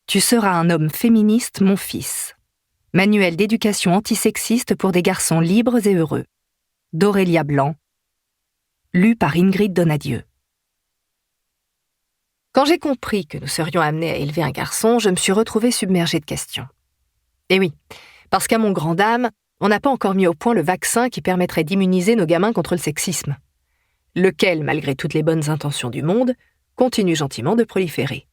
Tu seras un homme féministe, mon fils. Manuel d'éducation antisexiste pour des garçons libres et heureux. D'Aurélia Blanc. Lu par Ingrid Donadieu. Quand j'ai compris que nous serions amenés à élever un garçon, je me suis retrouvée submergée de questions. Et oui, parce qu'à mon grand dame, on n'a pas encore mis au point le vaccin qui permettrait d'immuniser nos gamins contre le sexisme, lequel, malgré toutes les bonnes intentions du monde, continue gentiment de proliférer.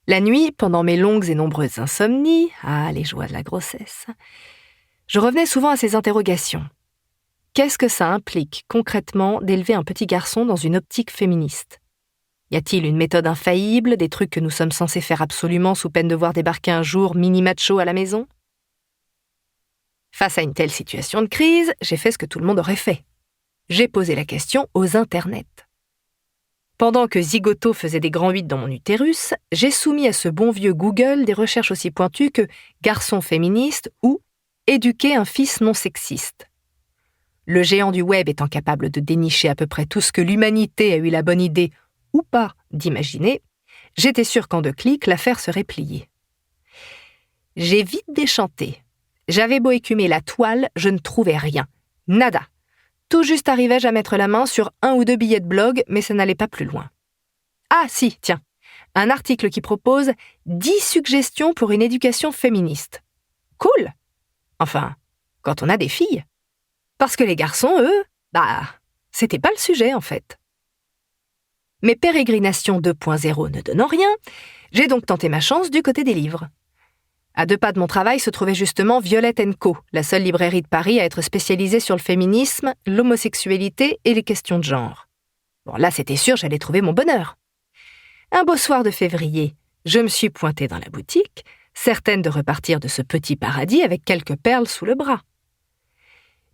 La nuit, pendant mes longues et nombreuses insomnies, les joies de la grossesse, je revenais souvent à ces interrogations. Qu'est-ce que ça implique concrètement d'élever un petit garçon dans une optique féministe ? Y a-t-il une méthode infaillible, des trucs que nous sommes censés faire absolument sous peine de voir débarquer un jour mini-macho à la maison ? Face à une telle situation de crise, j'ai fait ce que tout le monde aurait fait. J'ai posé la question aux internets. Pendant que Zigoto faisait des grands 8 dans mon utérus, j'ai soumis à ce bon vieux Google des recherches aussi pointues que « garçon féministe » ou « éduquer un fils non sexiste ». Le géant du web étant capable de dénicher à peu près tout ce que l'humanité a eu la bonne idée, ou pas, d'imaginer, j'étais sûre qu'en 2 clics, l'affaire serait pliée. J'ai vite déchanté. J'avais beau écumer la toile, je ne trouvais rien. Nada. Tout juste arrivais-je à mettre la main sur 1 ou 2 billets de blog, mais ça n'allait pas plus loin. Ah si, tiens, un article qui propose 10 suggestions pour une éducation féministe. Cool. Enfin, quand on a des filles. Parce que les garçons, eux, c'était pas le sujet en fait. Mes pérégrinations 2.0 ne donnant rien, j'ai donc tenté ma chance du côté des livres. À 2 pas de mon travail se trouvait justement Violette & Co, la seule librairie de Paris à être spécialisée sur le féminisme, l'homosexualité et les questions de genre. Bon, là, c'était sûr, j'allais trouver mon bonheur. Un beau soir de février, je me suis pointée dans la boutique, certaine de repartir de ce petit paradis avec quelques perles sous le bras.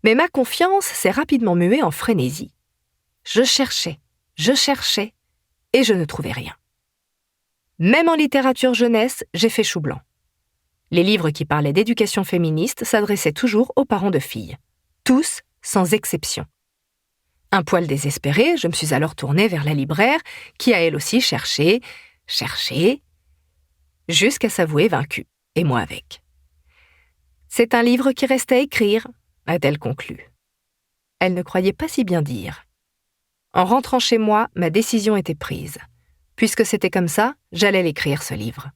Mais ma confiance s'est rapidement muée en frénésie. Je cherchais, et je ne trouvais rien. Même en littérature jeunesse, j'ai fait chou blanc. Les livres qui parlaient d'éducation féministe s'adressaient toujours aux parents de filles. Tous, sans exception. Un poil désespérée, je me suis alors tournée vers la libraire, qui a elle aussi cherché, jusqu'à s'avouer vaincue, et moi avec. C'est un livre qui restait à écrire, a-t-elle conclu. Elle ne croyait pas si bien dire. En rentrant chez moi, ma décision était prise. Puisque c'était comme ça, j'allais l'écrire, ce livre.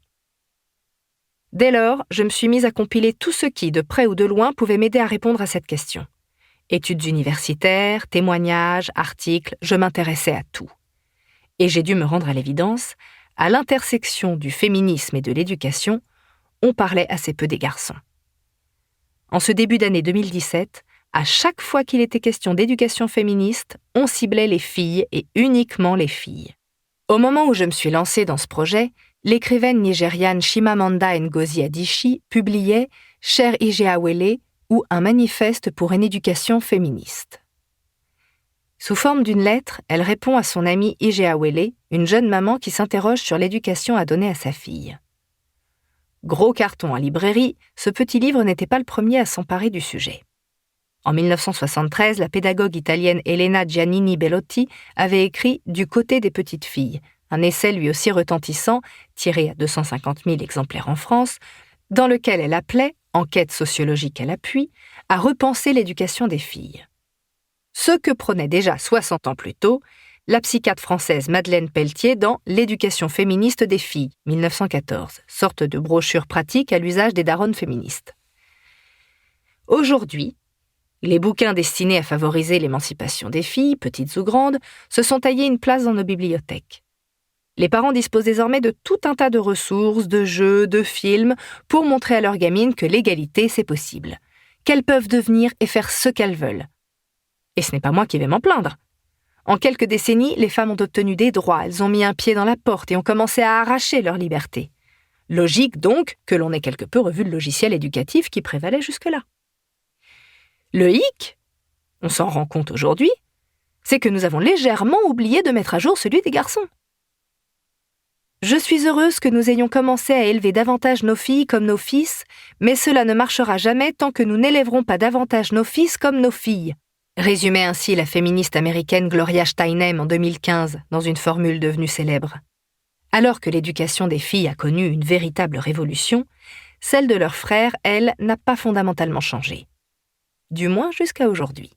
Dès lors, je me suis mise à compiler tout ce qui, de près ou de loin, pouvait m'aider à répondre à cette question. Études universitaires, témoignages, articles, je m'intéressais à tout. Et j'ai dû me rendre à l'évidence, à l'intersection du féminisme et de l'éducation, on parlait assez peu des garçons. En ce début d'année 2017, à chaque fois qu'il était question d'éducation féministe, on ciblait les filles et uniquement les filles. Au moment où je me suis lancée dans ce projet, l'écrivaine nigériane Chimamanda Ngozi Adichie publiait « Cher Ijeawele » ou un manifeste pour une éducation féministe. Sous forme d'une lettre, elle répond à son amie Ijeawele, une jeune maman qui s'interroge sur l'éducation à donner à sa fille. Gros carton en librairie, ce petit livre n'était pas le premier à s'emparer du sujet. En 1973, la pédagogue italienne Elena Giannini Bellotti avait écrit « Du côté des petites filles », un essai lui aussi retentissant, tiré à 250 000 exemplaires en France, dans lequel elle appelait, enquête sociologique à l'appui, à repenser l'éducation des filles. Ce que prônait déjà 60 ans plus tôt la psychiatre française Madeleine Pelletier dans « L'éducation féministe des filles » 1914, sorte de brochure pratique à l'usage des daronnes féministes. Aujourd'hui, les bouquins destinés à favoriser l'émancipation des filles, petites ou grandes, se sont taillés une place dans nos bibliothèques. Les parents disposent désormais de tout un tas de ressources, de jeux, de films, pour montrer à leurs gamines que l'égalité, c'est possible, qu'elles peuvent devenir et faire ce qu'elles veulent. Et ce n'est pas moi qui vais m'en plaindre. En quelques décennies, les femmes ont obtenu des droits, elles ont mis un pied dans la porte et ont commencé à arracher leur liberté. Logique donc que l'on ait quelque peu revu le logiciel éducatif qui prévalait jusque-là. Le hic, on s'en rend compte aujourd'hui, c'est que nous avons légèrement oublié de mettre à jour celui des garçons. Je suis heureuse que nous ayons commencé à élever davantage nos filles comme nos fils, mais cela ne marchera jamais tant que nous n'élèverons pas davantage nos fils comme nos filles, résumait ainsi la féministe américaine Gloria Steinem en 2015 dans une formule devenue célèbre. Alors que l'éducation des filles a connu une véritable révolution, celle de leurs frères, elle, n'a pas fondamentalement changé. Du moins jusqu'à aujourd'hui.